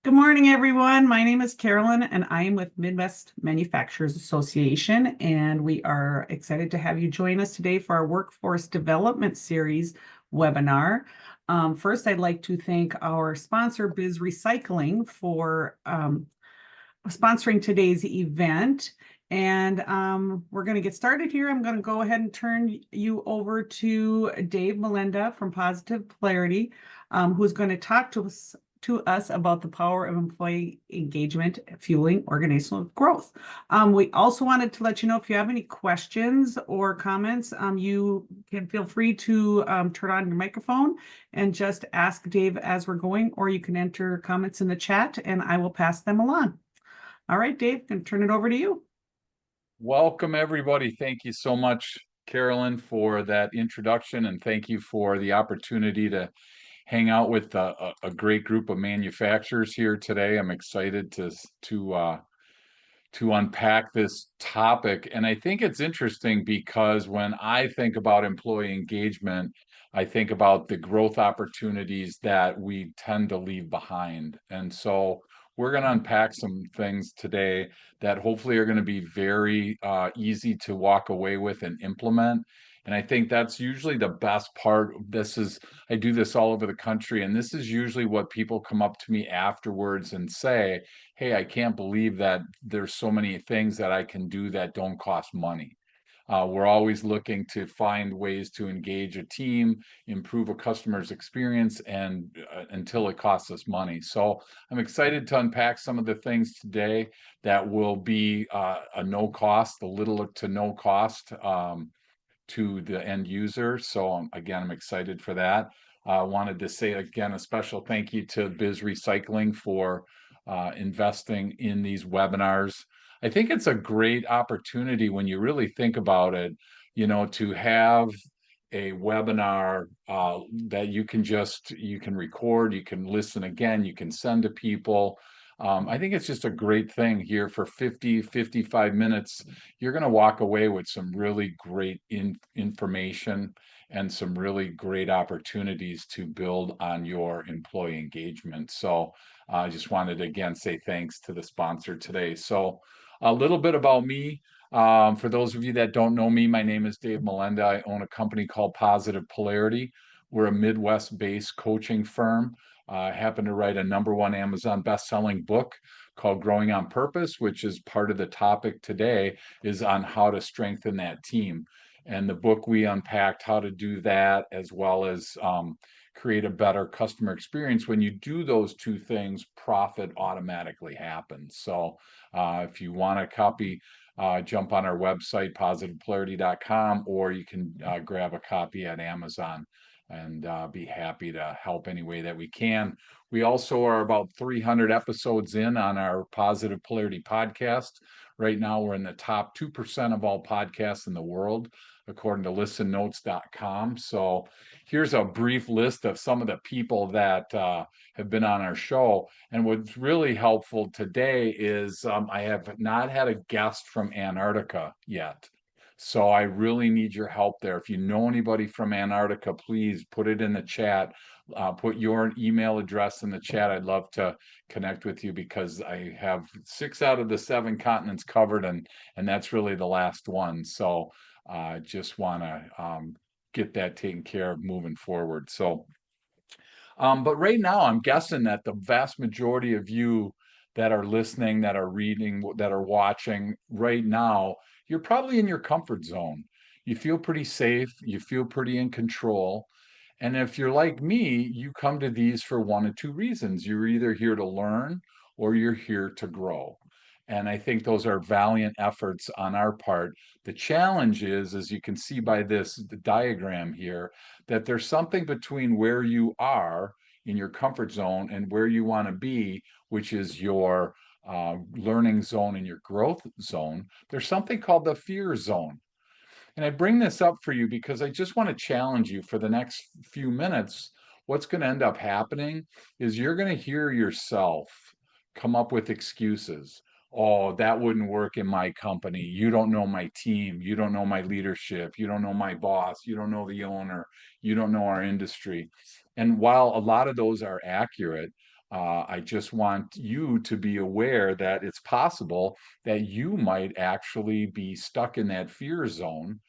Good morning, everyone. My name is Carolyn, and I am with Midwest Manufacturers Association, and we are excited to have you join us today for our Workforce Development Series webinar. First, I'd like to thank our sponsor, Biz Recycling, for sponsoring today's event. And we're going to get started here. I'm going to go ahead and turn you over to Dave Molenda from Positive Polarity, who's going to talk to us about the power of employee engagement fueling organizational growth. We also wanted to let you know if you have any questions or comments, you can feel free to turn on your microphone and just ask Dave as we're going, or you can enter comments in the chat and I will pass them along. All right, Dave, I'm going to turn it over to you. Welcome, everybody. Thank you so much, Carolyn, for that introduction, and thank you for the opportunity to hang out with a great group of manufacturers here today. I'm excited to unpack this topic, and I think it's interesting because when I think about employee engagement, I think about the growth opportunities that we tend to leave behind. And so we're going to unpack some things today that hopefully are going to be very easy to walk away with and implement. And I think that's usually the best part. I do this all over the country, and this is usually what people come up to me afterwards and say, hey, I can't believe that there's so many things that I can do that don't cost money. We're always looking to find ways to engage a team, improve a customer's experience, and until it costs us money. So I'm excited to unpack some of the things today that will be a no cost, a little to no cost to the end user. So again, I'm excited for that. I wanted to say again a special thank you to Biz Recycling for investing in these webinars. I think it's a great opportunity when you really think about it, to have a webinar that you can record, you can listen again, you can send to people. I think it's just a great thing here for 55 minutes. You're going to walk away with some really great information and some really great opportunities to build on your employee engagement. So I just wanted to again say thanks to the sponsor today. So a little bit about me. For those of you that don't know me, my name is Dave Molenda. I own a company called Positive Polarity. We're a Midwest-based coaching firm. I happen to write a #1 Amazon best-selling book called Growing on Purpose, which is part of the topic today, is on how to strengthen that team. And the book, we unpacked how to do that, as well as create a better customer experience. When you do those two things, profit automatically happens. So if you want a copy, jump on our website, positivepolarity.com, or you can grab a copy at Amazon, and be happy to help any way that we can. We also are about 300 episodes in on our Positive Polarity podcast. Right now, we're in the top 2% of all podcasts in the world, according to listennotes.com. So here's a brief list of some of the people that have been on our show. And what's really helpful today is I have not had a guest from Antarctica yet. So I really need your help there. If you know anybody from Antarctica, please put it in the chat. Put your email address in the chat. I'd love to connect with you because I have 6 out of the 7 continents covered, and that's really the last one. So just want to get that taken care of moving forward. So, but right now, I'm guessing that the vast majority of you that are listening, that are reading, that are watching right now, you're probably in your comfort zone. You feel pretty safe, you feel pretty in control. And if you're like me, you come to these for one of two reasons. You're either here to learn or you're here to grow. And I think those are valiant efforts on our part. The challenge is, as you can see by this diagram here, that there's something between where you are in your comfort zone and where you want to be, which is your learning zone and your growth zone. There's something called the fear zone. And I bring this up for you because I just want to challenge you for the next few minutes. What's going to end up happening is you're going to hear yourself come up with excuses. Oh, that wouldn't work in my company. You don't know my team. You don't know my leadership. You don't know my boss. You don't know the owner. You don't know our industry. And while a lot of those are accurate, I just want you to be aware that it's possible that you might actually be stuck in that fear zone.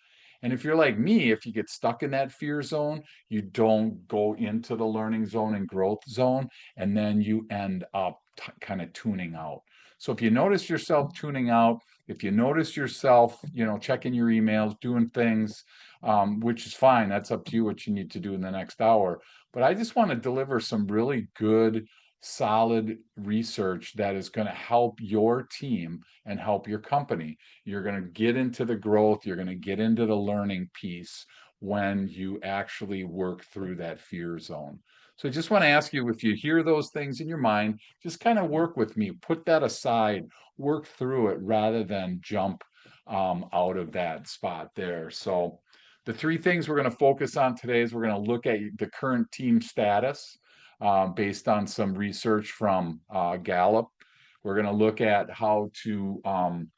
And if you're like me, if you get stuck in that fear zone, you don't go into the learning zone and growth zone, and then you end up kind of tuning out. So if you notice yourself tuning out, if you notice yourself, checking your emails, doing things, which is fine, that's up to you what you need to do in the next hour. But I just want to deliver some really good, solid research that is going to help your team and help your company. You're going to get into the growth, you're going to get into the learning piece when you actually work through that fear zone. So I just want to ask you, if you hear those things in your mind, just kind of work with me, put that aside, work through it rather than jump out of that spot there. So the three things we're going to focus on today is we're going to look at the current team status based on some research from Gallup. We're going to look at how to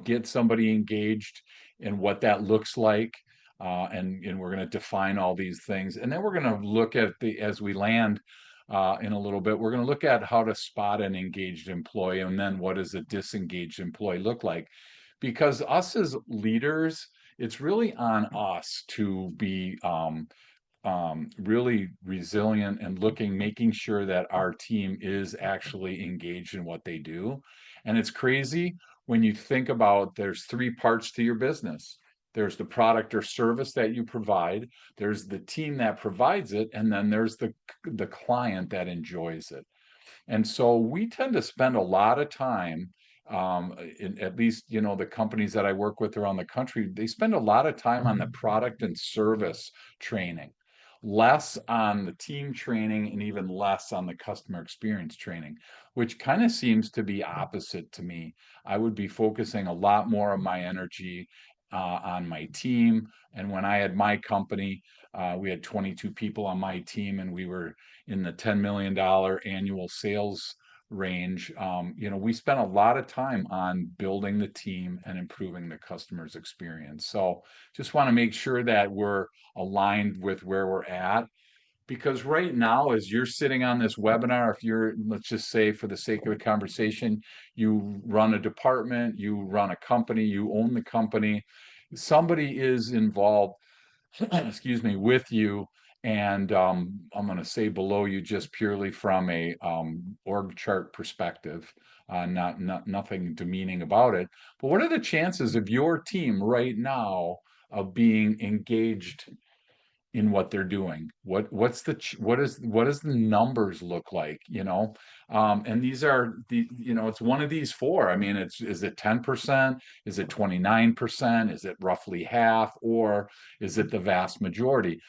get somebody engaged and what that looks like. And we're going to define all these things. And then we're going to look at as we land in a little bit, we're going to look at how to spot an engaged employee, and then what does a disengaged employee look like? Because us as leaders, it's really on us to be really resilient and making sure that our team is actually engaged in what they do. And it's crazy when you think about there's three parts to your business. There's the product or service that you provide, there's the team that provides it, and then there's the client that enjoys it. And so we tend to spend a lot of time, at least, the companies that I work with around the country, they spend a lot of time on the product and service training, less on the team training, and even less on the customer experience training, which kind of seems to be opposite to me. I would be focusing a lot more of my energy on my team. And when I had my company, we had 22 people on my team, and we were in the $10 million annual sales range. We spent a lot of time on building the team and improving the customer's experience. So just want to make sure that we're aligned with where we're at. Because right now, as you're sitting on this webinar, if you're, let's just say for the sake of the conversation, you run a department, you run a company, you own the company, somebody is involved, excuse me, with you. And I'm going to say below you, just purely from a org chart perspective, not nothing demeaning about it. But what are the chances of your team right now of being engaged in what they're doing? What does the numbers look like? And these are it's one of these four. I mean, is it 10%? Is it 29%? Is it roughly half? Or is it the vast majority?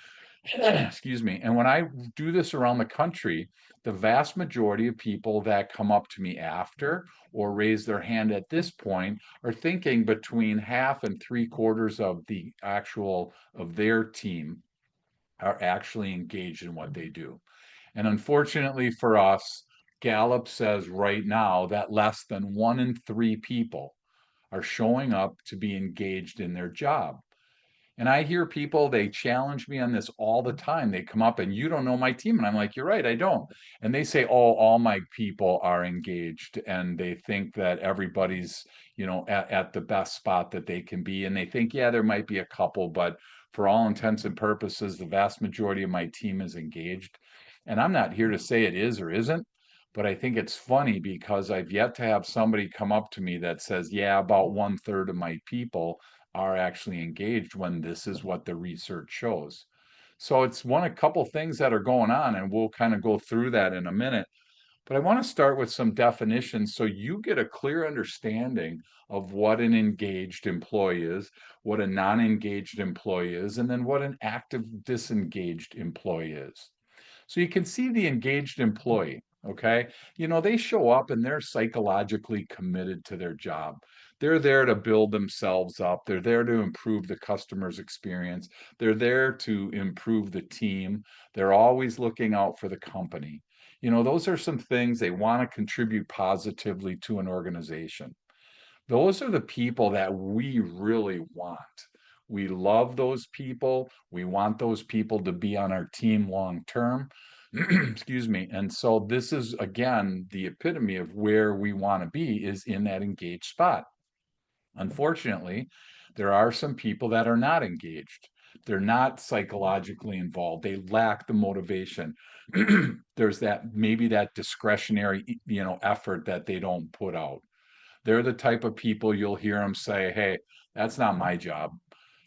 Excuse me. And when I do this around the country, the vast majority of people that come up to me after or raise their hand at this point are thinking between half and three quarters of their team are actually engaged in what they do. And unfortunately for us, Gallup says right now that less than 1 in 3 people are showing up to be engaged in their job. And I hear people, they challenge me on this all the time. They come up and, you don't know my team. And I'm like, you're right, I don't. And they say, oh, all my people are engaged. And they think that everybody's, at the best spot that they can be. And they think, yeah, there might be a couple, but for all intents and purposes, the vast majority of my team is engaged. And I'm not here to say it is or isn't. But I think it's funny because I've yet to have somebody come up to me that says, yeah, about 1/3 of my people are actually engaged, when this is what the research shows. So it's a couple things that are going on, and we'll kind of go through that in a minute. But I want to start with some definitions so you get a clear understanding of what an engaged employee is, what a non-engaged employee is, and then what an active disengaged employee is. So you can see the engaged employee, okay? They show up and they're psychologically committed to their job. They're there to build themselves up. They're there to improve the customer's experience. They're there to improve the team. They're always looking out for the company. Those are some things they want to contribute positively to an organization. Those are the people that we really want. We love those people. We want those people to be on our team long term. Excuse me. And so this is again the epitome of where we want to be, is in that engaged spot. Unfortunately, there are some people that are not engaged. They're not psychologically involved. They lack the motivation. There's that, maybe that discretionary, effort that they don't put out. They're the type of people you'll hear them say, "Hey, that's not my job."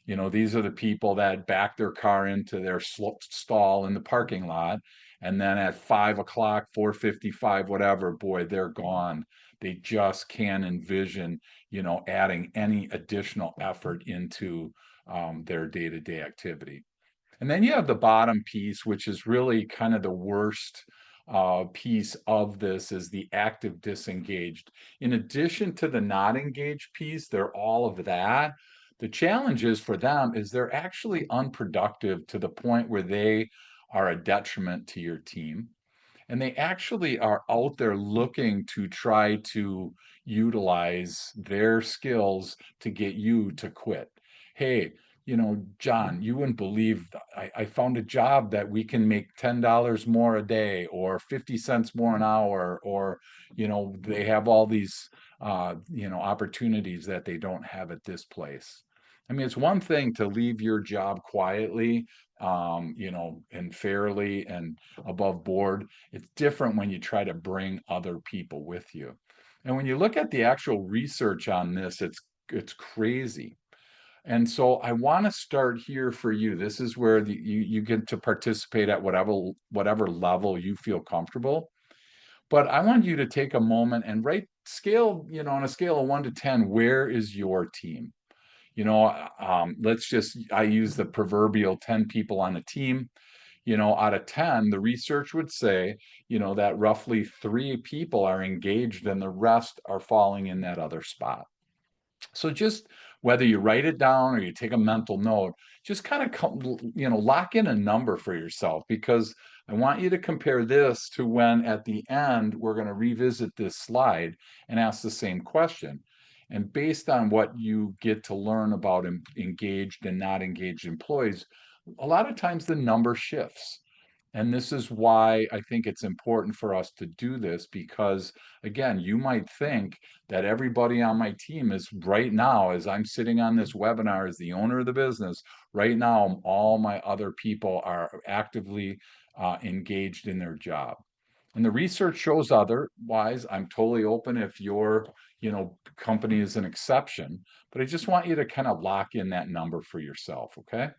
These are the people that back their car into their stall in the parking lot, and then at 5 o'clock, 4:55, whatever, boy, they're gone. They just can't envision, adding any additional effort into their day-to-day activity. And then you have the bottom piece, which is really kind of the worst piece of this, is the active disengaged. In addition to the not engaged piece, they're all of that. The challenge is for them is they're actually unproductive to the point where they are a detriment to your team, and they actually are out there looking to try to utilize their skills to get you to quit. Hey, John, you wouldn't believe, I found a job that we can make $10 more a day, or 50 cents more an hour, or, they have all these, opportunities that they don't have at this place. I mean, it's one thing to leave your job quietly, and fairly and above board. It's different when you try to bring other people with you. And when you look at the actual research on this, it's crazy. And so I want to start here for you. This is where you get to participate at whatever level you feel comfortable. But I want you to take a moment and rate scale, on a scale of 1 to 10, where is your team? I use the proverbial 10 people on a team. Out of 10, the research would say, that roughly 3 people are engaged and the rest are falling in that other spot. So just whether you write it down or you take a mental note, just kind of, lock in a number for yourself, because I want you to compare this to when at the end we're going to revisit this slide and ask the same question. And based on what you get to learn about engaged and not engaged employees, a lot of times the number shifts. And this is why I think it's important for us to do this, because again, you might think that everybody on my team is, right now, as I'm sitting on this webinar as the owner of the business, right now, all my other people are actively engaged in their job. And the research shows otherwise. I'm totally open if your, company is an exception, but I just want you to kind of lock in that number for yourself, okay?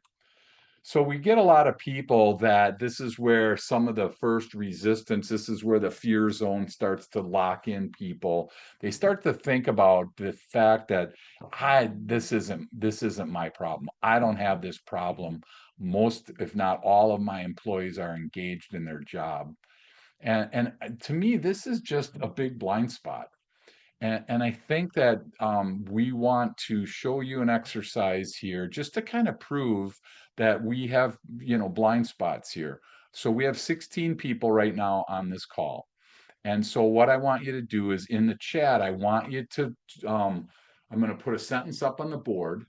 So we get a lot of people that this is where some of the first resistance, this is where the fear zone starts to lock in people. They start to think about the fact that this isn't my problem. I don't have this problem. Most, if not all of my employees are engaged in their job. And to me, this is just a big blind spot. And I think that we want to show you an exercise here just to kind of prove that we have, blind spots here. So we have 16 people right now on this call. And so what I want you to do is, in the chat, I want you to, I'm going to put a sentence up on the board.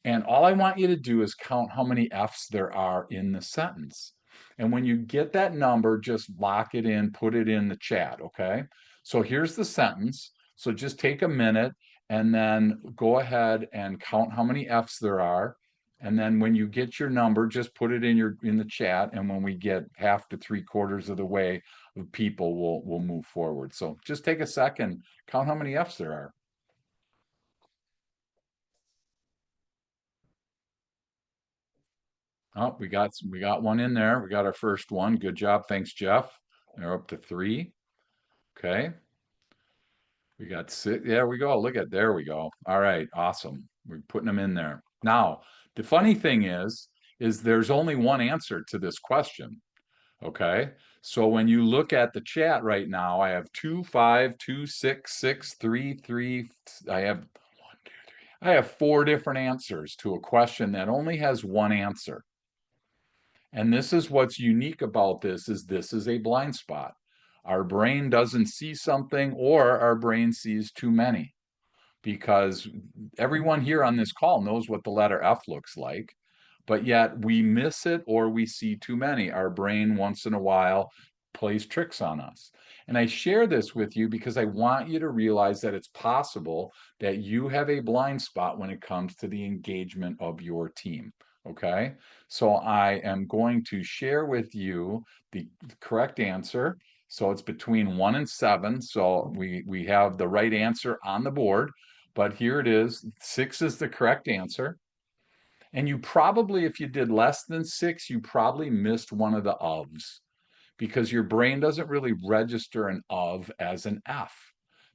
And all I want you to do is count how many F's there are in the sentence. And when you get that number, just lock it in, put it in the chat, okay? So here's the sentence. So just take a minute and then go ahead and count how many F's there are. And then when you get your number, just put it in the chat. And when we get half to 3/4 of the way of people, we'll move forward. So just take a second, count how many F's there are. Oh, we got one in there. We got our first one. Good job. Thanks, Jeff. They're up to 3. Okay. We got 6. There we go. There we go. All right. Awesome. We're putting them in there. Now, the funny thing is there's only one answer to this question. Okay. So when you look at the chat right now, I have 2, 5, 2, 6, 6, 3, 3. I have 4 different answers to a question that only has one answer. And this is what's unique about this is a blind spot. Our brain doesn't see something, or our brain sees too many, because everyone here on this call knows what the letter F looks like. but yet we miss it or we see too many. Our brain once in a while plays tricks on us. And I share this with you because I want you to realize that it's possible that you have a blind spot when it comes to the engagement of your team. Okay. So I am going to share with you the correct answer. So it's between 1 and 7. So we have the right answer on the board, but here it is. 6 is the correct answer. And you probably, if you did less than 6, you probably missed one of the ofs because your brain doesn't really register an of as an F.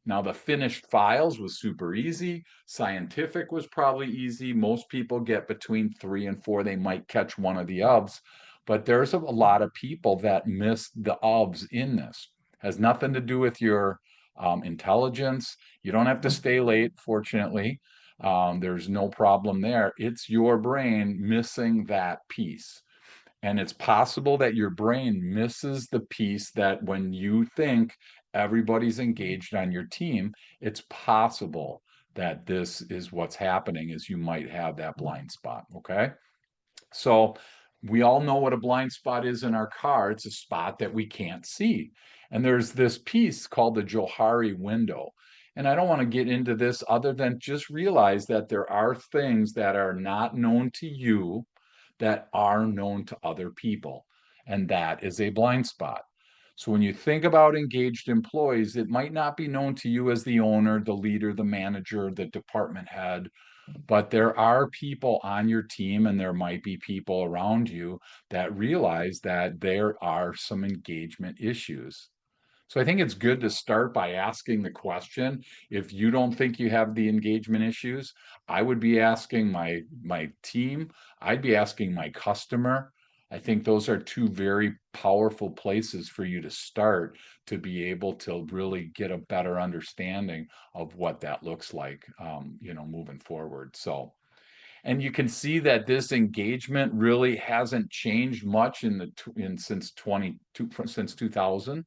Now, the finished files was super easy. Scientific was probably easy. Most people get between 3 and 4. They might catch one of the ofs, but there's a lot of people that miss the ofs in this. Has nothing to do with your intelligence. You don't have to stay late, fortunately. There's no problem there. It's your brain missing that piece. And it's possible that your brain misses the piece that when you think everybody's engaged on your team, it's possible that this is what's happening is you might have that blind spot. Okay. So we all know what a blind spot is in our car. It's a spot that we can't see. And there's this piece called the Johari window. And I don't want to get into this other than just realize that there are things that are not known to you that are known to other people. And that is a blind spot. So when you think about engaged employees, it might not be known to you as the owner, the leader, the manager, the department head, but there are people on your team and there might be people around you that realize that there are some engagement issues. So I think it's good to start by asking the question. If you don't think you have the engagement issues, I would be asking my team, I'd be asking my customer. I think those are two very powerful places for you to start to be able to really get a better understanding of what that looks like, moving forward. So, and you can see that this engagement really hasn't changed much since 2000.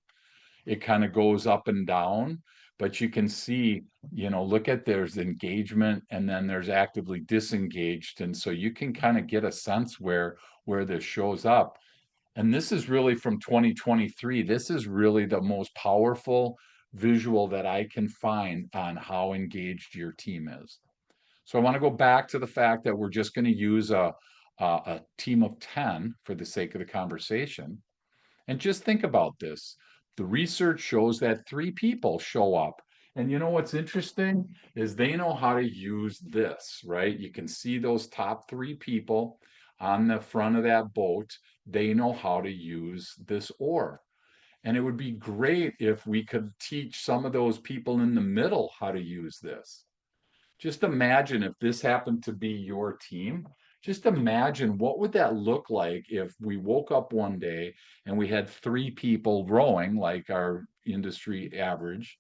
It kind of goes up and down, but you can see, look at there's engagement and then there's actively disengaged. And so you can kind of get a sense where this shows up. And this is really from 2023. This is really the most powerful visual that I can find on how engaged your team is. So I want to go back to the fact that we're just going to use a team of 10 for the sake of the conversation. And just think about this. The research shows that 3 people show up. And you know what's interesting is they know how to use this, right? You can see those top 3 people on the front of that boat. They know how to use this oar. And it would be great if we could teach some of those people in the middle how to use this. Just imagine if this happened to be your team. Just imagine what would that look like if we woke up one day and we had 3 people rowing like our industry average,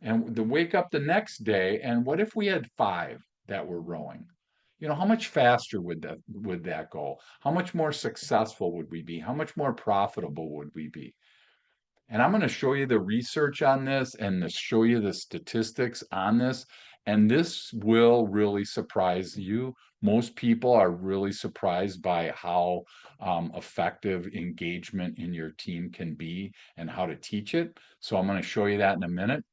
and to wake up the next day and what if we had 5 that were rowing? How much faster would that go? How much more successful would we be? How much more profitable would we be? And I'm going to show you the research on this and to show you the statistics on this. And this will really surprise you. Most people are really surprised by how effective engagement in your team can be and how to teach it. So I'm going to show you that in a minute.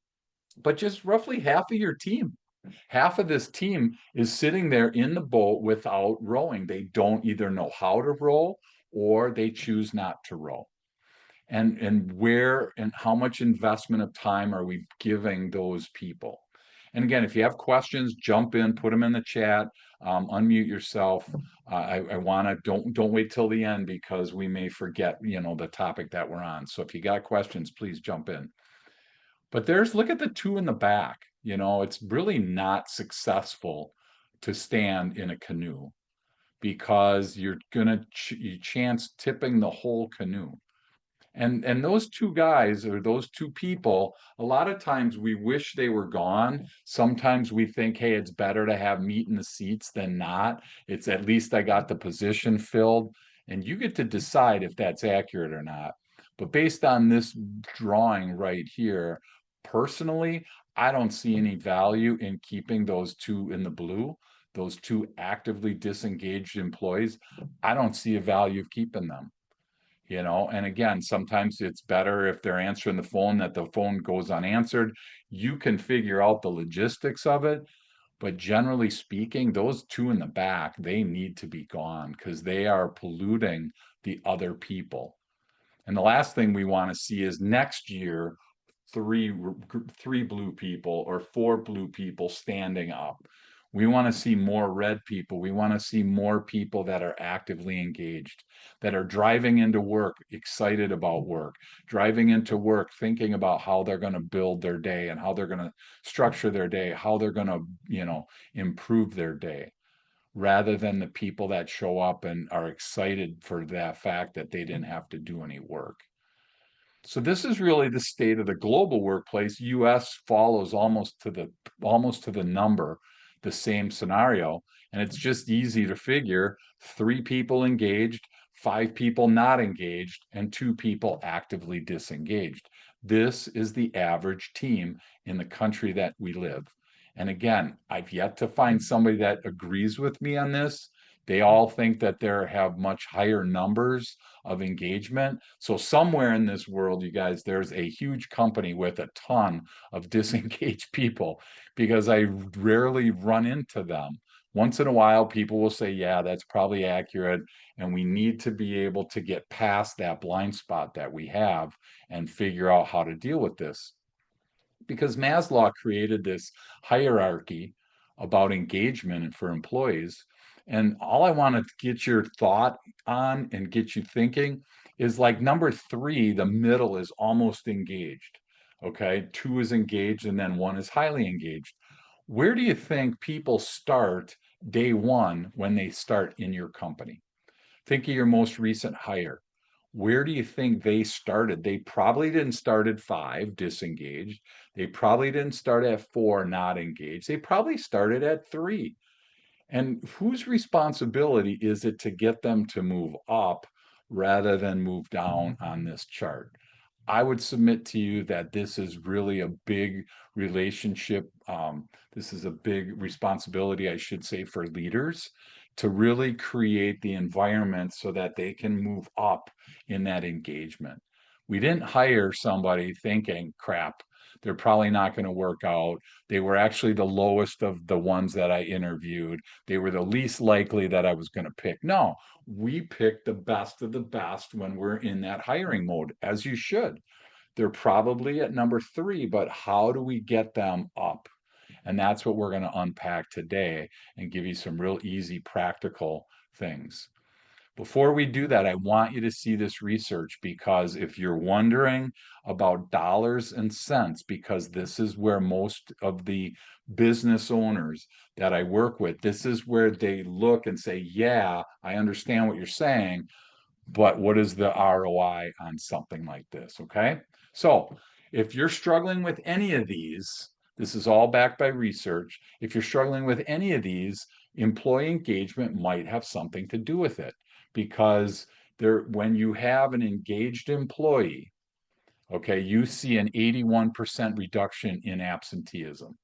But just roughly half of your team, half of this team is sitting there in the boat without rowing. They don't either know how to row or they choose not to row. And where and how much investment of time are we giving those people? And again, if you have questions, jump in, put them in the chat, unmute yourself. I want to don't wait till the end because we may forget the topic that we're on. So if you got questions, please jump in. But look at the 2 in the back. It's really not successful to stand in a canoe because you're gonna chance tipping the whole canoe. And those 2 guys or those 2 people, a lot of times we wish they were gone. Sometimes we think, hey, it's better to have meat in the seats than not. It's at least I got the position filled. And you get to decide if that's accurate or not. But based on this drawing right here, personally, I don't see any value in keeping those 2 in the blue. those two actively disengaged employees, I don't see a value of keeping them. And again, sometimes it's better if they're answering the phone that the phone goes unanswered. You can figure out the logistics of it, but generally speaking, those two in the back, they need to be gone because they are polluting the other people. And the last thing we want to see is next year, three three blue people or four blue people standing up. We want to see more red people. We want to see more people that are actively engaged, that are driving into work excited about work, driving into work thinking about how they're going to build their day and how they're going to structure their day, how they're going to, improve their day, rather than the people that show up and are excited for that fact that they didn't have to do any work. So this is really the state of the global workplace. US follows almost to the number the same scenario, and it's just easy to figure three people engaged, five people not engaged, and two people actively disengaged. This is the average team in the country that we live. And again, I've yet to find somebody that agrees with me on this. They all think that they have much higher numbers of engagement. So somewhere in this world, you guys, there's a huge company with a ton of disengaged people because I rarely run into them. Once in a while, people will say, yeah, that's probably accurate. And we need to be able to get past that blind spot that we have and figure out how to deal with this, because Maslow created this hierarchy about engagement for employees. And all I want to get your thought on and get you thinking is like number three, the middle is almost engaged. Okay. Two is engaged, and then one is highly engaged. Where do you think people start day one when they start in your company? Think of your most recent hire. Where do you think they started? They probably didn't start at five, disengaged. They probably didn't start at four, not engaged. They probably started at three. And whose responsibility is it to get them to move up rather than move down on this chart? I would submit to you that this is really a big relationship. This is a big responsibility, I should say, for leaders to really create the environment so that they can move up in that engagement. We didn't hire somebody thinking, crap, they're probably not going to work out. They were actually the lowest of the ones that I interviewed. They were the least likely that I was going to pick. No, we pick the best of the best when we're in that hiring mode, as you should. They're probably at number three, but how do we get them up? And that's what we're going to unpack today and give you some real easy, practical things. Before we do that, I want you to see this research, because if you're wondering about dollars and cents, because this is where most of the business owners that I work with, this is where they look and say, yeah, I understand what you're saying, but what is the ROI on something like this? Okay. So if you're struggling with any of these, this is all backed by research. If you're struggling with any of these, employee engagement might have something to do with it, because when you have an engaged employee, okay, you see an 81% reduction in absenteeism.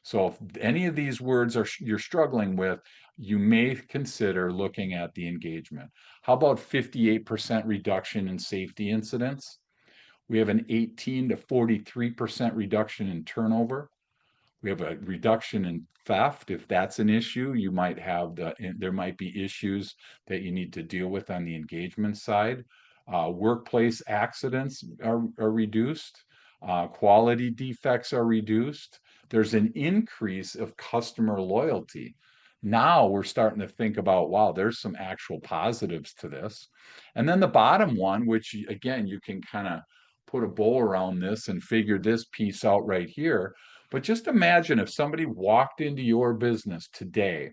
So if any of these words you're struggling with, you may consider looking at the engagement. How about 58% reduction in safety incidents? We have an 18 to 43% reduction in turnover. We have a reduction in theft. If that's an issue, there might be issues that you need to deal with on the engagement side. Workplace accidents are reduced. Quality defects are reduced. There's an increase of customer loyalty. Now we're starting to think about, wow, there's some actual positives to this. And then the bottom one, which again, you can kind of put a bow around this and figure this piece out right here. But just imagine if somebody walked into your business today,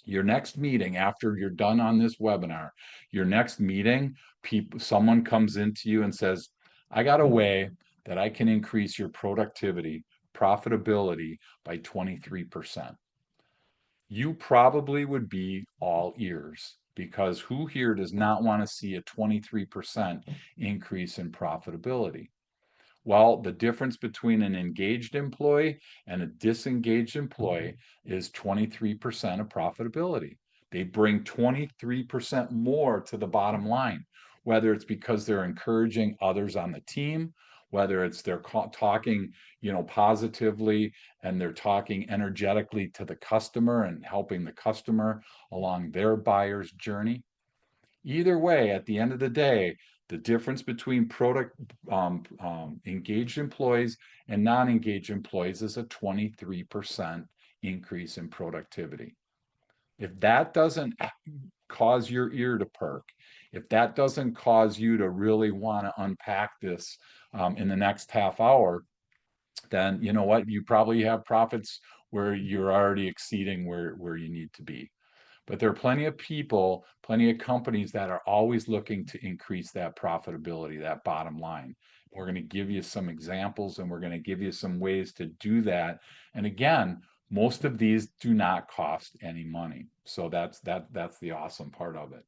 your next meeting after you're done on this webinar, your next meeting, someone comes into you and says, I got a way that I can increase your productivity, profitability by 23%. You probably would be all ears, because who here does not want to see a 23% increase in profitability? Well, the difference between an engaged employee and a disengaged employee is 23% of profitability. They bring 23% more to the bottom line, whether it's because they're encouraging others on the team, whether it's they're talking, positively, and they're talking energetically to the customer and helping the customer along their buyer's journey. Either way, at the end of the day, the difference between engaged employees and non-engaged employees is a 23% increase in productivity. If that doesn't cause your ear to perk, if that doesn't cause you to really want to unpack this in the next half hour, then you know what? You probably have profits where you're already exceeding where you need to be. But there are plenty of people, plenty of companies that are always looking to increase that profitability, that bottom line. We're going to give you some examples and we're going to give you some ways to do that. And again, most of these do not cost any money. So that's the awesome part of it.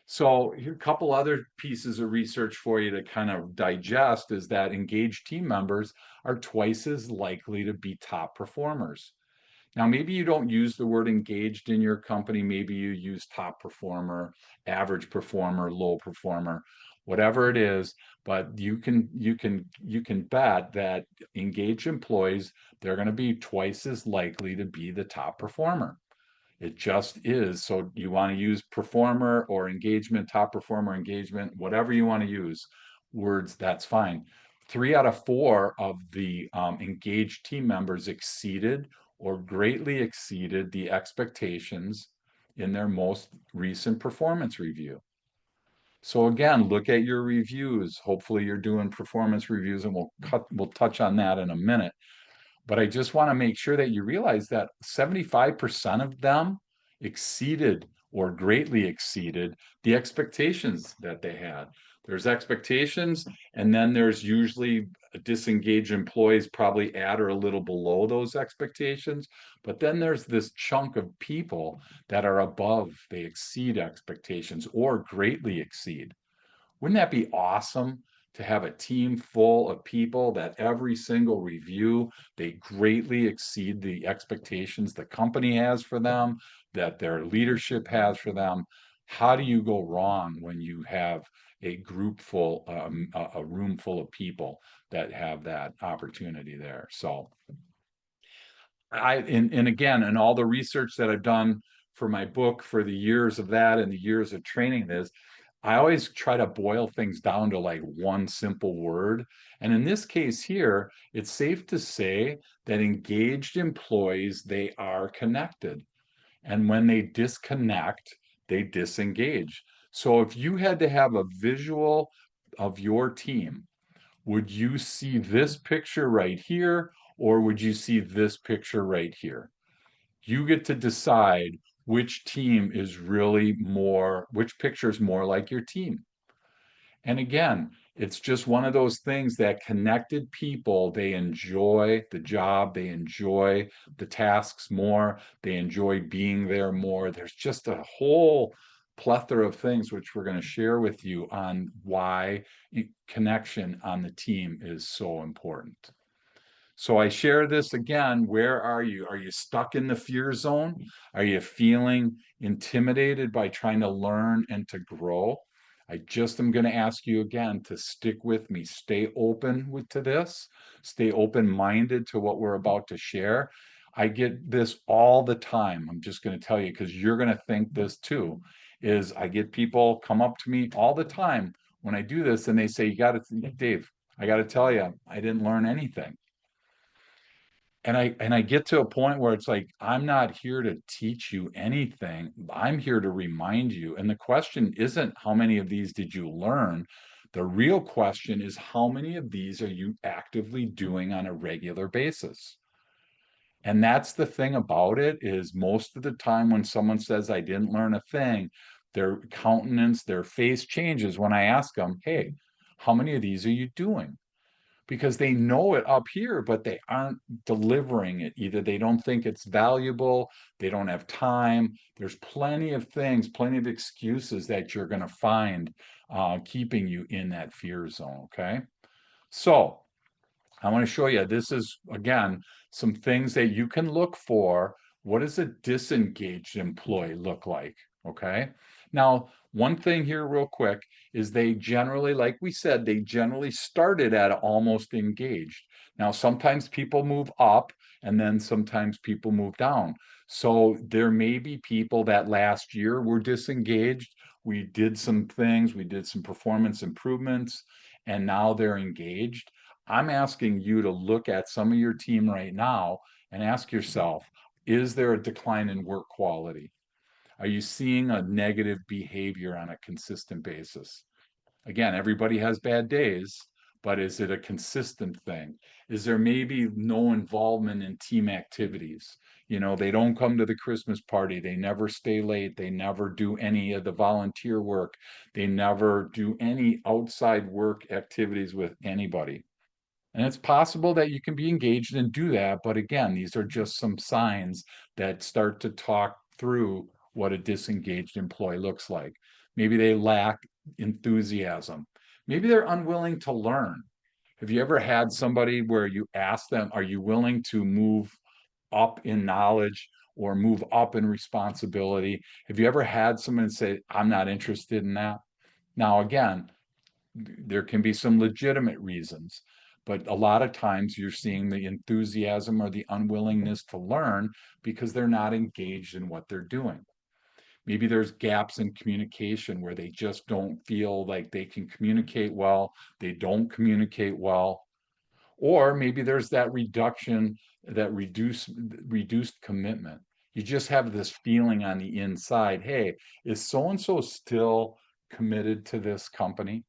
So here, a couple other pieces of research for you to kind of digest is that engaged team members are twice as likely to be top performers. Now, maybe you don't use the word engaged in your company. Maybe you use top performer, average performer, low performer, whatever it is. But you can bet that engaged employees, they're going to be twice as likely to be the top performer. It just is. So you want to use performer or engagement, top performer engagement, whatever you want to use words, that's fine. 3 out of 4 of the engaged team members exceeded or greatly exceeded the expectations in their most recent performance review. So again, look at your reviews. Hopefully you're doing performance reviews, and we'll touch on that in a minute. But I just want to make sure that you realize that 75% of them exceeded or greatly exceeded the expectations that they had. There's expectations, and then there's usually disengaged employees probably at or a little below those expectations. But then there's this chunk of people that are above, they exceed expectations or greatly exceed. Wouldn't that be awesome to have a team full of people that every single review, they greatly exceed the expectations the company has for them, that their leadership has for them? How do you go wrong when you have a group full, a room full of people that have that opportunity there? So and again, in all the research that I've done for my book, for the years of that and the years of training this, I always try to boil things down to like one simple word. And in this case here, it's safe to say that engaged employees, they are connected. And when they disconnect, they disengage. So if you had to have a visual of your team, would you see this picture right here, or would you see this picture right here? You get to decide which team is really more, which picture is more like your team. And again, it's just one of those things that connected people, they enjoy the job, they enjoy the tasks more, they enjoy being there more. There's just a whole plethora of things which we're going to share with you on why connection on the team is so important. So I share this again. Where are you? Are you stuck in the fear zone? Are you feeling intimidated by trying to learn and to grow? I just am going to ask you again to stick with me. Stay open to this. Stay open-minded to what we're about to share. I get this all the time. I'm just going to tell you because you're going to think this too. Is I get people come up to me all the time when I do this and they say, "You got to, Dave, I got to tell you, I didn't learn anything." And I get to a point where it's like, I'm not here to teach you anything. I'm here to remind you. And the question isn't how many of these did you learn? The real question is how many of these are you actively doing on a regular basis? And that's the thing about it is most of the time when someone says I didn't learn a thing, their countenance, their face changes when I ask them, hey, how many of these are you doing? Because they know it up here, but they aren't delivering it. Either they don't think it's valuable, they don't have time. There's plenty of things, plenty of excuses that you're going to find keeping you in that fear zone. Okay. So I want to show you, this is again, some things that you can look for. What does a disengaged employee look like? Okay. Now, one thing here real quick is they generally, like we said, they generally started at almost engaged. Now, sometimes people move up and then sometimes people move down. So there may be people that last year were disengaged. We did some things, we did some performance improvements, and now they're engaged. I'm asking you to look at some of your team right now and ask yourself, is there a decline in work quality? Are you seeing a negative behavior on a consistent basis? Again, everybody has bad days, but is it a consistent thing? Is there maybe no involvement in team activities? You know, they don't come to the Christmas party, they never stay late, they never do any of the volunteer work, they never do any outside work activities with anybody. And it's possible that you can be engaged and do that. But again, these are just some signs that start to talk through what a disengaged employee looks like. Maybe they lack enthusiasm. Maybe they're unwilling to learn. Have you ever had somebody where you ask them, are you willing to move up in knowledge or move up in responsibility? Have you ever had someone say, I'm not interested in that? Now, again, there can be some legitimate reasons, but a lot of times you're seeing the enthusiasm or the unwillingness to learn because they're not engaged in what they're doing. Maybe there's gaps in communication where they just don't feel like they can communicate well, they don't communicate well, or maybe there's that reduction, that reduced commitment. You just have this feeling on the inside, hey, is so and so still committed to this company?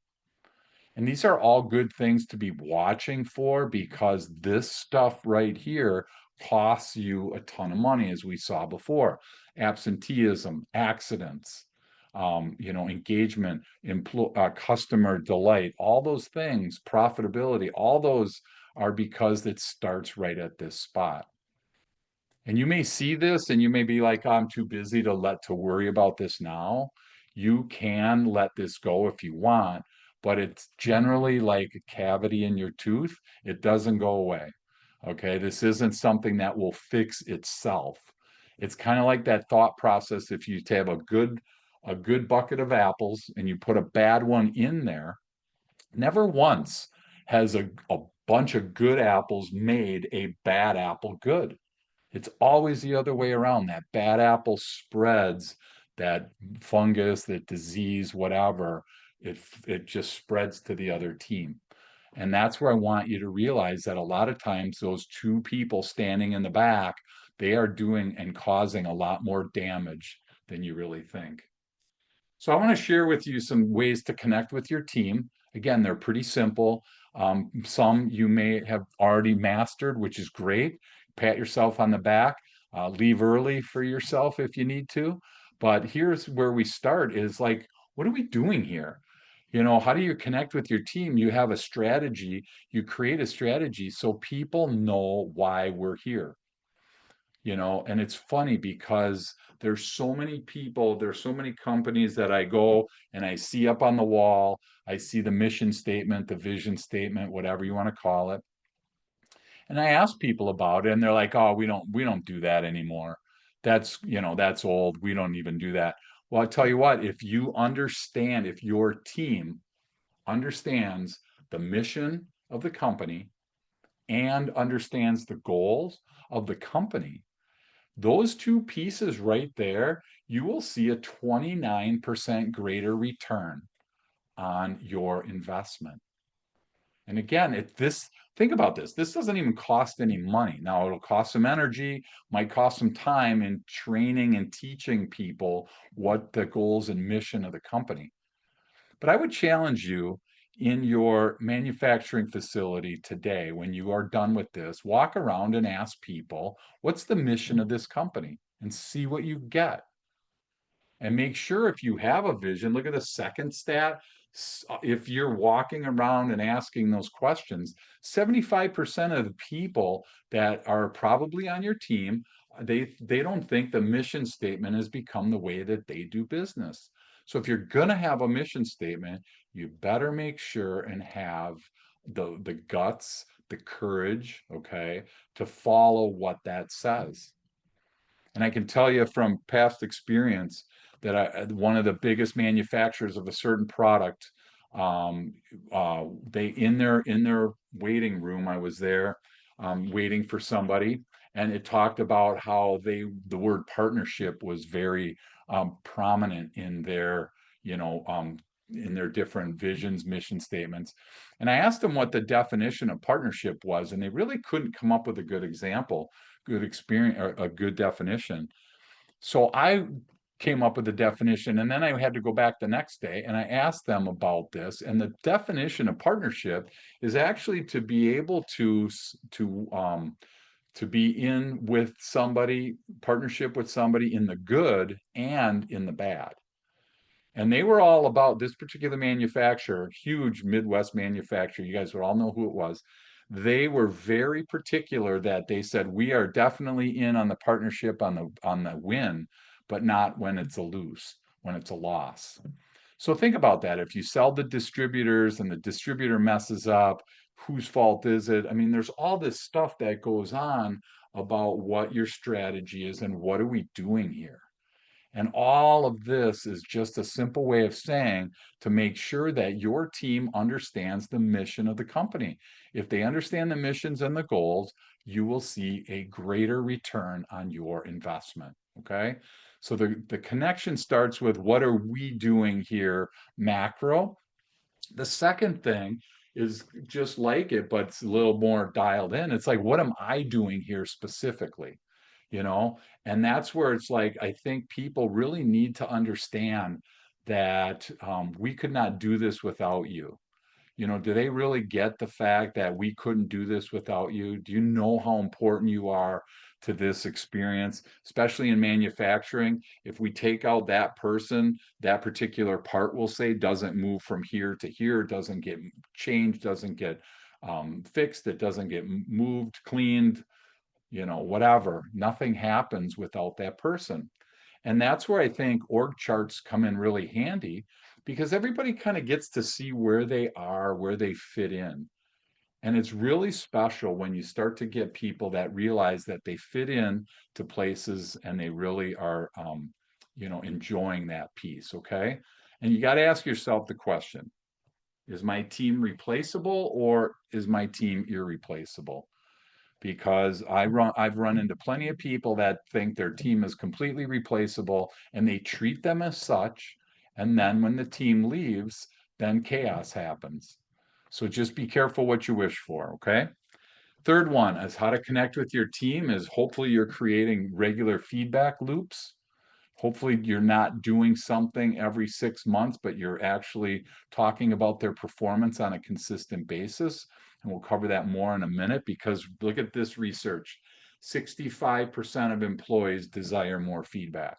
And these are all good things to be watching for, because this stuff right here costs you a ton of money, as we saw before. Absenteeism, accidents, engagement, customer delight, all those things, profitability, all those are because it starts right at this spot. And you may see this and you may be like, I'm too busy to worry about this now. You can let this go if you want, but it's generally like a cavity in your tooth. It doesn't go away. Okay. This isn't something that will fix itself. It's kind of like that thought process. If you have a good bucket of apples and you put a bad one in there, never once has a bunch of good apples made a bad apple good. It's always the other way around. That bad apple spreads, that fungus, that disease, whatever, it just spreads to the other team. And that's where I want you to realize that a lot of times those two people standing in the back, they are doing and causing a lot more damage than you really think. So I want to share with you some ways to connect with your team. Again, they're pretty simple. Some you may have already mastered, which is great. Pat yourself on the back. Leave early for yourself if you need to. But here's where we start is like, what are we doing here? How do you connect with your team? You have a strategy, you create a strategy so people know why we're here. And it's funny because there's so many companies that I go and I see up on the wall. I see the mission statement, the vision statement, whatever you want to call it. And I ask people about it and they're like, "Oh, we don't do that anymore. That's old. We don't even do that." Well, I'll tell you what, if your team understands the mission of the company and understands the goals of the company, those two pieces right there, you will see a 29% greater return on your investment. And again, think about this. This doesn't even cost any money. Now, it'll cost some energy, might cost some time in training and teaching people what the goals and mission of the company. But I would challenge you, in your manufacturing facility today, when you are done with this, walk around and ask people, what's the mission of this company? And see what you get. And make sure, if you have a vision, look at the second stat. If you're walking around and asking those questions, 75% of the people that are probably on your team, they don't think the mission statement has become the way that they do business. So if you're going to have a mission statement, you better make sure and have the guts, the courage, okay, to follow what that says. And I can tell you from past experience that one of the biggest manufacturers of a certain product, um, they in their waiting room, I was there waiting for somebody, and it talked about how the word partnership was very prominent in their, you know, in their different visions, mission statements. And I asked them what the definition of partnership was, and they really couldn't come up with a good example, good experience, or a good definition. So I came up with a definition, and then I had to go back the next day and I asked them about this. And the definition of partnership is actually to be able to be in with somebody, partnership with somebody in the good and in the bad. And they were all about this particular manufacturer, huge Midwest manufacturer. You guys would all know who it was. They were very particular that they said, we are definitely in on the partnership on the win, but not when it's a lose, when it's a loss. So think about that. If you sell the distributors and the distributor messes up, whose fault is it? I mean, there's all this stuff that goes on about what your strategy is and what are we doing here. And all of this is just a simple way of saying to make sure that your team understands the mission of the company. If they understand the missions and the goals, you will see a greater return on your investment. Okay. So the connection starts with what are we doing here, macro. The second thing is just like it, but it's a little more dialed in. It's like, what am I doing here specifically? You know, and that's where it's like, I think people really need to understand that we could not do this without you. You know, do they really get the fact that we couldn't do this without you? Do you know how important you are to this experience, especially in manufacturing? If we take out that person, that particular part, we'll say, doesn't move from here to here, doesn't get changed, doesn't get fixed, it doesn't get moved, cleaned, you know, whatever. Nothing happens without that person. And that's where I think org charts come in really handy because everybody kind of gets to see where they are, where they fit in. And it's really special when you start to get people that realize that they fit in to places and they really are, enjoying that piece. Okay. And you got to ask yourself the question, is my team replaceable or is my team irreplaceable? Because I've run into plenty of people that think their team is completely replaceable and they treat them as such. And then when the team leaves, then chaos happens. So just be careful what you wish for, okay? Third one is how to connect with your team is hopefully you're creating regular feedback loops. Hopefully you're not doing something every 6 months, but you're actually talking about their performance on a consistent basis. And we'll cover that more in a minute because look at this research. 65% of employees desire more feedback.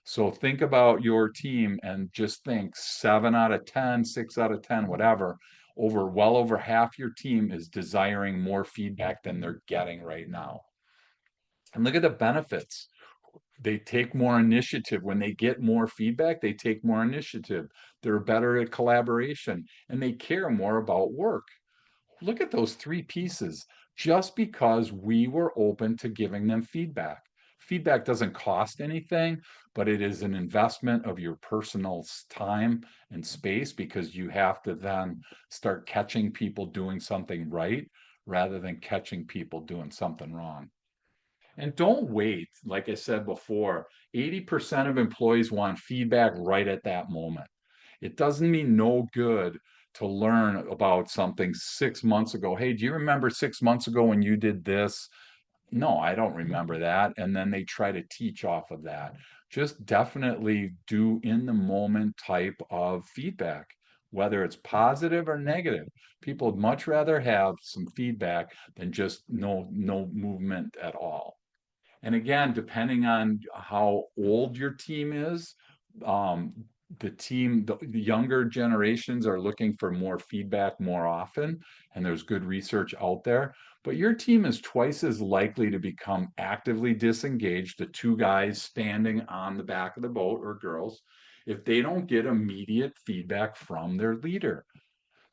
So think about your team and just think 7 out of 10, 6 out of 10, whatever, well over half your team is desiring more feedback than they're getting right now. And look at the benefits. They take more initiative. When they get more feedback, they take more initiative. They're better at collaboration and they care more about work. Look at those three pieces just because we were open to giving them feedback. Feedback doesn't cost anything, but it is an investment of your personal time and space because you have to then start catching people doing something right rather than catching people doing something wrong. And don't wait. Like I said before, 80% of employees want feedback right at that moment. It doesn't mean no good to learn about something 6 months ago. Hey, do you remember 6 months ago when you did this? No, I don't remember that. And then they try to teach off of that. Just definitely do in the moment type of feedback, whether it's positive or negative. People would much rather have some feedback than just no movement at all. And again, depending on how old your team is, um, the younger generations are looking for more feedback more often, and there's good research out there. But your team is twice as likely to become actively disengaged, the two guys standing on the back of the boat or girls, if they don't get immediate feedback from their leader.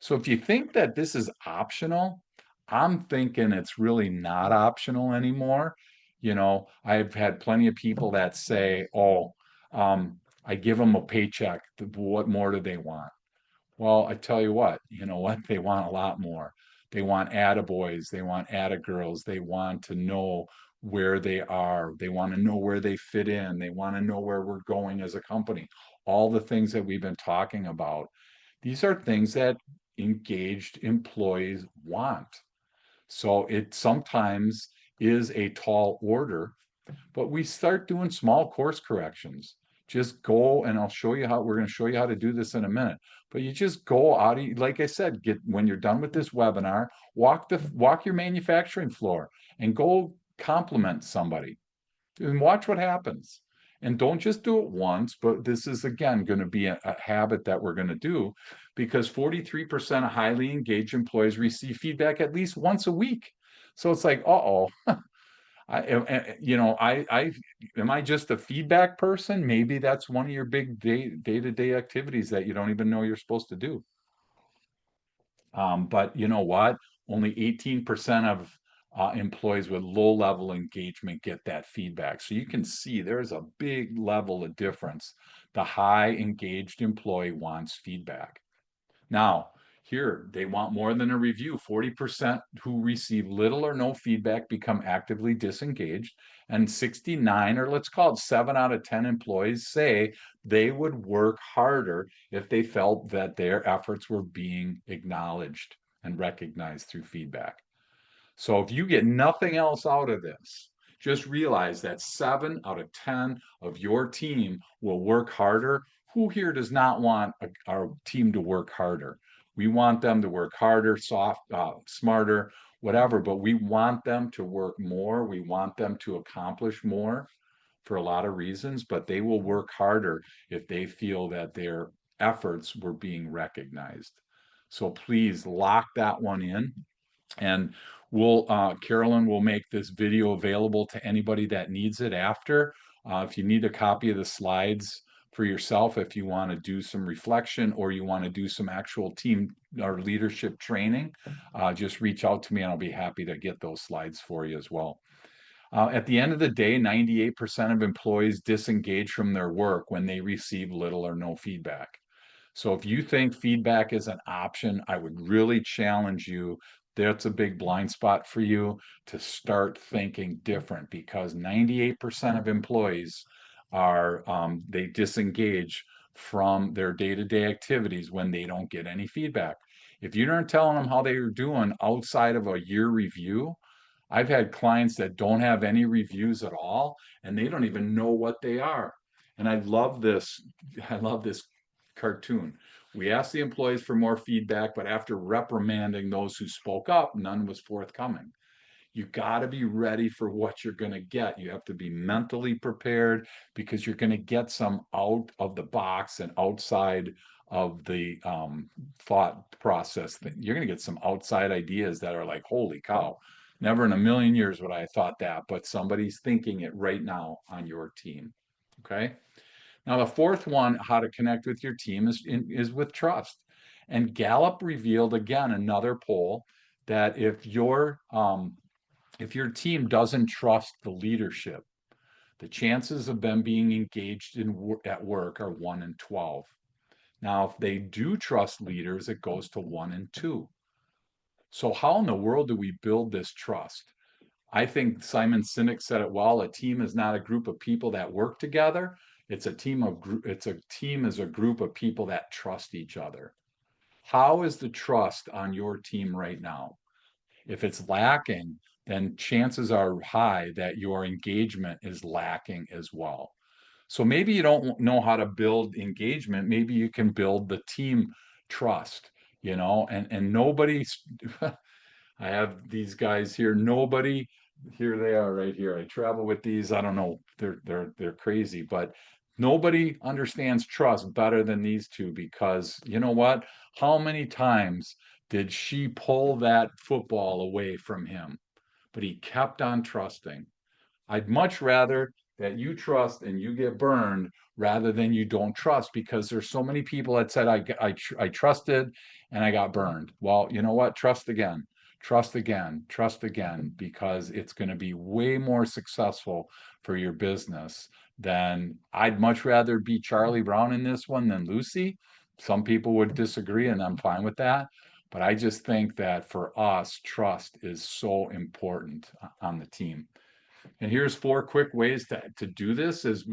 So if you think that this is optional, I'm thinking it's really not optional anymore. I've had plenty of people that say, oh, I give them a paycheck. What more do they want? Well, I tell you what, you know what? They want a lot more. They want attaboys, they want attagirls, they want to know where they are, they want to know where they fit in, they want to know where we're going as a company. All the things that we've been talking about. These are things that engaged employees want. So it sometimes is a tall order, but we start doing small course corrections. Just go and I'll show you how we're going to show you how to do this in a minute. But you just go out, like I said, get when you're done with this webinar, walk your manufacturing floor and go compliment somebody and watch what happens. And don't just do it once, but this is again going to be a habit that we're going to do because 43% of highly engaged employees receive feedback at least once a week. So it's like, uh-oh, I am I just a feedback person? Maybe that's one of your big day-to-day activities that you don't even know you're supposed to do. But you know what? Only 18% of employees with low level engagement get that feedback. So you can see there's a big level of difference. The high engaged employee wants feedback. Now, here, they want more than a review. 40% who receive little or no feedback become actively disengaged, and 69, or let's call it 7 out of 10 employees, say they would work harder if they felt that their efforts were being acknowledged and recognized through feedback. So if you get nothing else out of this, just realize that 7 out of 10 of your team will work harder. Who here does not want our team to work harder? We want them to work harder, smarter, whatever, but we want them to work more. We want them to accomplish more for a lot of reasons, but they will work harder if they feel that their efforts were being recognized. So please lock that one in. And Carolyn will make this video available to anybody that needs it after. If you need a copy of the slides for yourself, if you want to do some reflection or you want to do some actual team or leadership training, just reach out to me and I'll be happy to get those slides for you as well. At the end of the day, 98% of employees disengage from their work when they receive little or no feedback. So if you think feedback is an option, I would really challenge you. That's a big blind spot for you to start thinking different because 98% of employees they disengage from their day-to-day activities when they don't get any feedback. If you aren't telling them how they are doing outside of a year review, I've had clients that don't have any reviews at all, and they don't even know what they are. And I love this. I love this cartoon. We asked the employees for more feedback, but after reprimanding those who spoke up, none was forthcoming. You got to be ready for what you're going to get. You have to be mentally prepared because you're going to get some out of the box and outside of the thought process. You're going to get some outside ideas that are like, holy cow, never in a million years would I have thought that, but somebody's thinking it right now on your team. Okay. Now, the fourth one, how to connect with your team, is with trust. And Gallup revealed again another poll that if your team doesn't trust the leadership, the chances of them being engaged at work are 1 in 12. Now, if they do trust leaders, it goes to 1 in 2. So, how in the world do we build this trust? I think Simon Sinek said it well. A team is not a group of people that work together. It's a team is a group of people that trust each other. How is the trust on your team right now? If it's lacking, then chances are high that your engagement is lacking as well. So maybe you don't know how to build engagement. Maybe you can build the team trust, and nobody's I have these guys here. Nobody, here they are right here. I travel with these. I don't know. They're crazy, but nobody understands trust better than these two because you know what? How many times did she pull that football away from him? But he kept on trusting. I'd much rather that you trust and you get burned rather than you don't trust, because there's so many people that said I trusted and I got burned. Well, you know what? Trust again, trust again, trust again, because it's going to be way more successful for your business. Than I'd much rather be Charlie Brown in this one than Lucy. Some people would disagree, and I'm fine with that. But I just think that for us, trust is so important on the team. And here's 4 quick ways to do this is,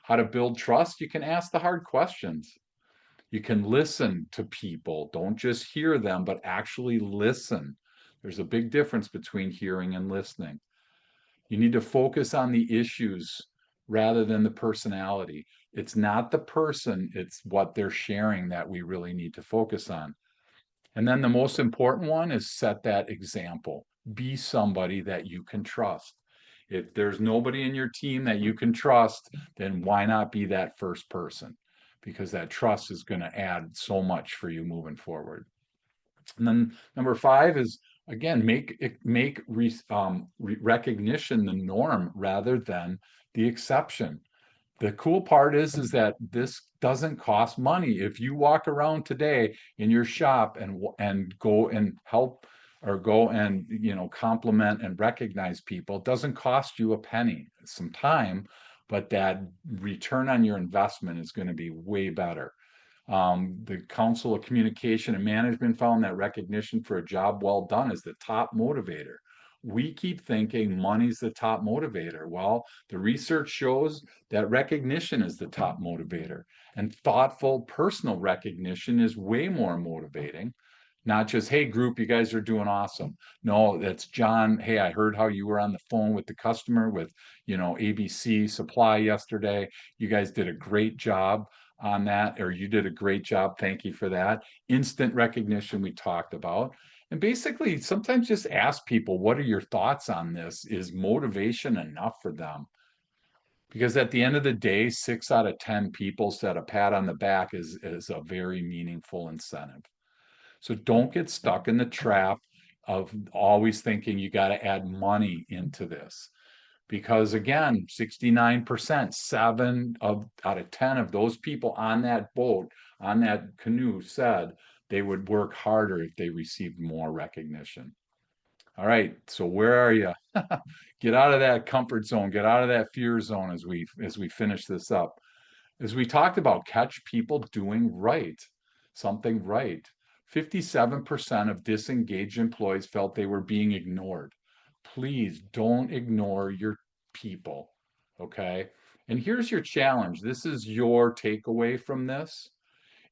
how to build trust. You can ask the hard questions. You can listen to people. Don't just hear them, but actually listen. There's a big difference between hearing and listening. You need to focus on the issues rather than the personality. It's not the person, it's what they're sharing that we really need to focus on. And then the most important one is set that example. Be somebody that you can trust. If there's nobody in your team that you can trust, then why not be that first person? Because that trust is going to add so much for you moving forward. And then number 5 is, again, make recognition the norm rather than the exception. The cool part is that this doesn't cost money. If you walk around today in your shop and go and help or go and compliment and recognize people, it doesn't cost you a penny. Some time, but that return on your investment is going to be way better. The Council of Communication and Management found that recognition for a job well done is the top motivator. We keep thinking money's the top motivator. Well, the research shows that recognition is the top motivator, and thoughtful personal recognition is way more motivating. Not just, hey, group, you guys are doing awesome. No, that's John. Hey, I heard how you were on the phone with the customer with, ABC Supply yesterday. You guys did a great job on that, or you did a great job. Thank you for that. Instant recognition we talked about. And basically, sometimes just ask people, what are your thoughts on this? Is motivation enough for them? Because at the end of the day, 6 out of 10 people said a pat on the back is a very meaningful incentive. So don't get stuck in the trap of always thinking you got to add money into this. Because again, 69%, 7 out of 10 of those people on that boat, on that canoe said they would work harder if they received more recognition. All right, so where are you? Get out of that comfort zone, get out of that fear zone as we finish this up. As we talked about, catch people doing something right. 57% of disengaged employees felt they were being ignored. Please don't ignore your people, okay? And here's your challenge. This is your takeaway from this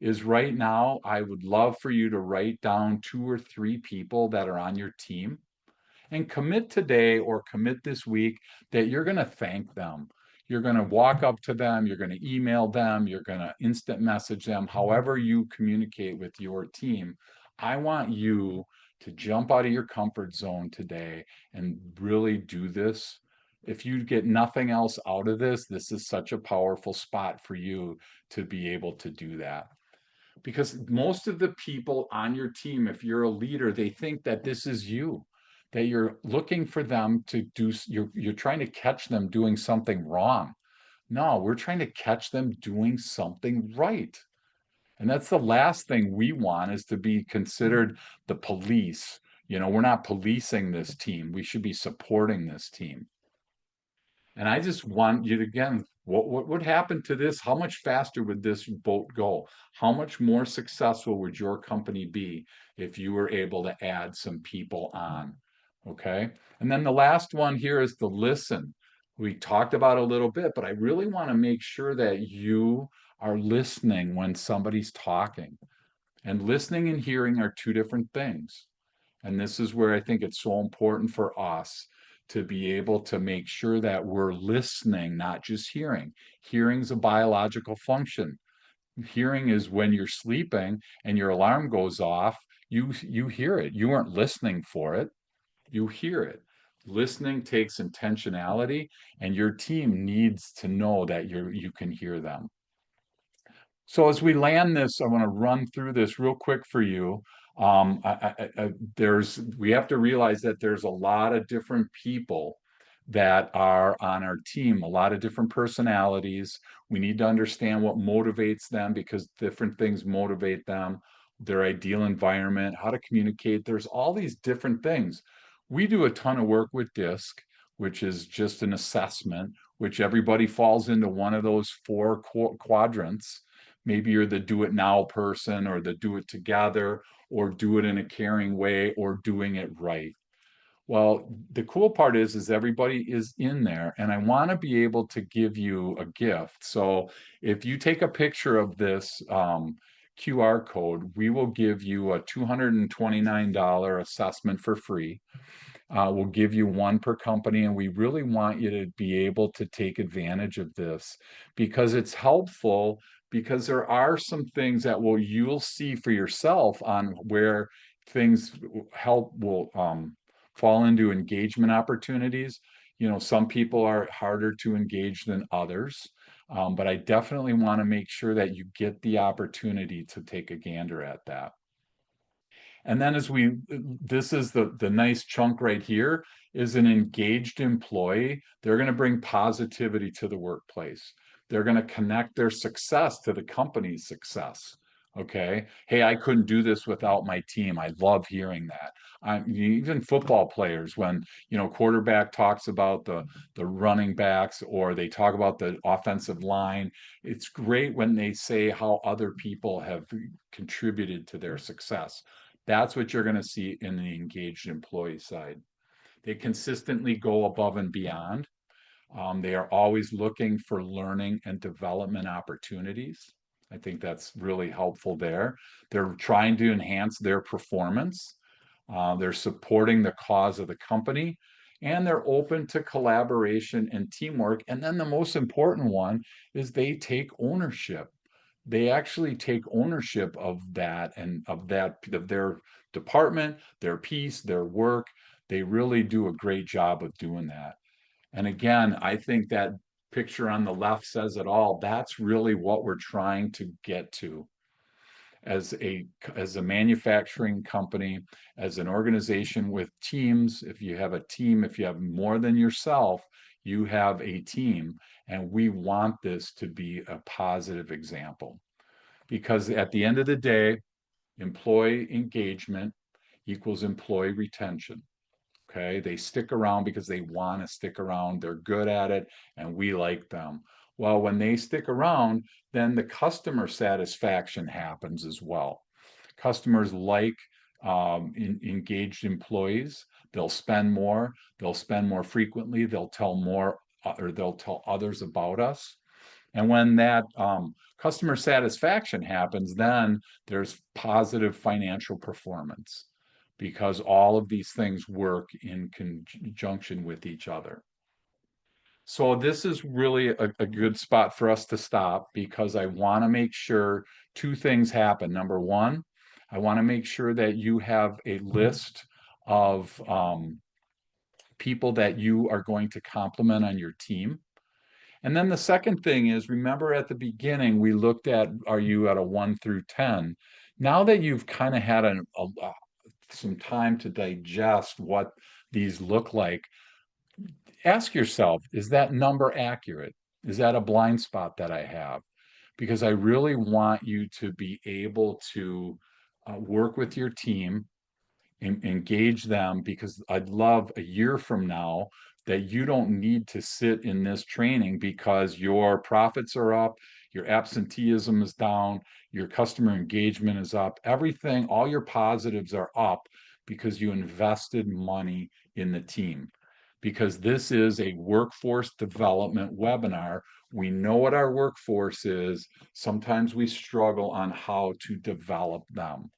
is right now, I would love for you to write down 2 or 3 people that are on your team and commit today or commit this week that you're going to thank them. You're going to walk up to them, you're going to email them, you're going to instant message them, however you communicate with your team. I want you to jump out of your comfort zone today and really do this. If you get nothing else out of this, this is such a powerful spot for you to be able to do that. Because most of the people on your team, if you're a leader, they think that this is you, that you're looking for them to do, you're trying to catch them doing something wrong. No, we're trying to catch them doing something right. And that's the last thing we want, is to be considered the police. We're not policing this team. We should be supporting this team. And I just want you to, again, what would happen to this? How much faster would this boat go? How much more successful would your company be if you were able to add some people on? Okay. And then the last one here is the listen. We talked about a little bit, but I really want to make sure that you are listening when somebody's talking. And listening and hearing are 2 different things. And this is where I think it's so important for us to be able to make sure that we're listening, not just hearing. Hearing's a biological function. Hearing is when you're sleeping and your alarm goes off, you hear it. You weren't listening for it, you hear it. Listening takes intentionality, and your team needs to know that you can hear them. So as we land this, I want to run through this real quick for you. We have to realize that there's a lot of different people that are on our team, a lot of different personalities. We need to understand what motivates them because different things motivate them, their ideal environment, how to communicate. There's all these different things. We do a ton of work with DISC, which is just an assessment, which everybody falls into one of those four quadrants. Maybe you're the do it now person, or the do it together, or do it in a caring way, or doing it right. Well, the cool part is everybody is in there, and I want to be able to give you a gift. So if you take a picture of this QR code, we will give you a $229 assessment for free. We'll give you one per company, and we really want you to be able to take advantage of this because it's helpful. Because there are some things that you'll see for yourself on where things help will fall into engagement opportunities. Some people are harder to engage than others, but I definitely want to make sure that you get the opportunity to take a gander at that. And then this is the nice chunk right here is an engaged employee. They're going to bring positivity to the workplace. They're going to connect their success to the company's success. Okay. Hey, I couldn't do this without my team. I love hearing that. Even football players, when quarterback talks about the running backs, or they talk about the offensive line, it's great when they say how other people have contributed to their success. That's what you're going to see in the engaged employee side. They consistently go above and beyond. They are always looking for learning and development opportunities. I think that's really helpful there. They're trying to enhance their performance. They're supporting the cause of the company, and they're open to collaboration and teamwork. And then the most important one is they take ownership. They actually take ownership of that, and of their department, their piece, their work. They really do a great job of doing that. And again, I think that picture on the left says it all. That's really what we're trying to get to as a manufacturing company, as an organization with teams. If you have a team, if you have more than yourself, you have a team. And we want this to be a positive example, because at the end of the day, employee engagement equals employee retention. Okay. They stick around because they want to stick around. They're good at it, and we like them. Well, when they stick around, then the customer satisfaction happens as well. Customers like engaged employees. They'll spend more frequently, they'll tell more, or they'll tell others about us. And when that customer satisfaction happens, then there's positive financial performance, because all of these things work in conjunction with each other. So this is really a good spot for us to stop, because I want to make sure two things happen. Number one, I want to make sure that you have a list of people that you are going to compliment on your team. And then the second thing is, remember at the beginning, we looked at, are you at a 1 through 10? Now that you've kind of had some time to digest what these look like, ask yourself, is that number accurate? Is that a blind spot that I have? Because I really want you to be able to work with your team, engage them, because I'd love a year from now that you don't need to sit in this training because your profits are up, your absenteeism is down, your customer engagement is up, everything, all your positives are up because you invested money in the team. Because this is a workforce development webinar. We know what our workforce is. Sometimes we struggle on how to develop them.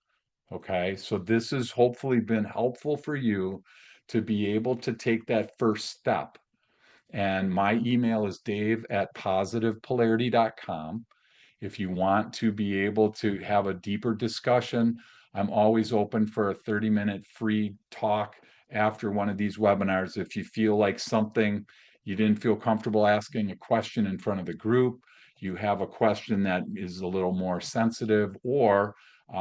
Okay, so this has hopefully been helpful for you to be able to take that first step. And my email is dave@positivepolarity.com. If you want to be able to have a deeper discussion, I'm always open for a 30-minute free talk after one of these webinars. If you feel like something you didn't feel comfortable asking a question in front of the group, you have a question that is a little more sensitive, or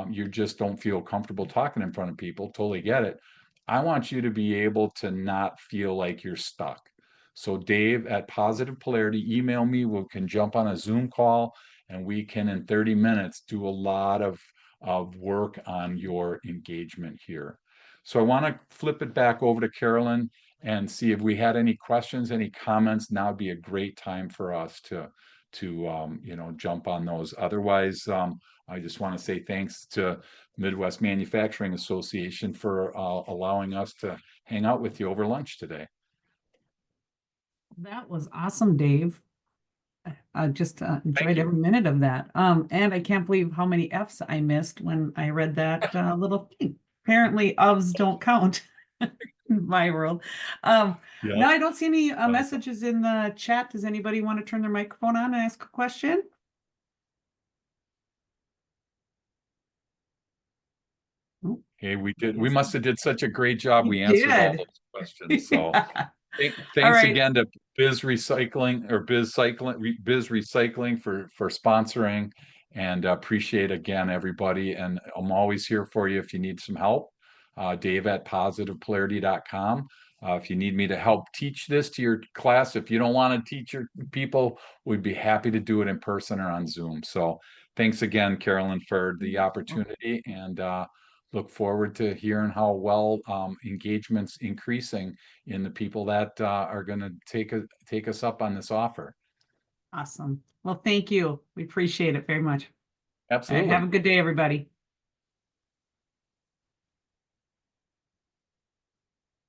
you just don't feel comfortable talking in front of people, totally get it. I want you to be able to not feel like you're stuck. So Dave at Positive Polarity, email me. We can jump on a Zoom call and we can in 30 minutes do a lot of work on your engagement here. So I want to flip it back over to Carolyn and see if we had any questions, any comments. Now would be a great time for us to jump on those. Otherwise, I just want to say thanks to Midwest Manufacturing Association for allowing us to hang out with you over lunch today. That was awesome, Dave. I just enjoyed you. every minute of that. And I can't believe how many F's I missed when I read that little thing. Apparently, ofs don't count in my world. Yeah, No, I don't see any awesome. messages in the chat. Does anybody want to turn their microphone on and ask a question? Hey, we must have did such a great job. You We answered all did. those questions. So All thanks right. again to Biz Recycling or Biz Recycling for sponsoring, and appreciate again everybody. And I'm always here for you if you need some help. Dave at positivepolarity.com. If you need me to help teach this to your class, if you don't want to teach your people, we'd be happy to do it in person or on Zoom. So thanks again, Carolyn, for the opportunity, and look forward to hearing how well engagement's increasing in the people that are going to take us up on this offer. Awesome. Well, thank you. We appreciate it very much. All right. Have a Absolutely. good day, everybody.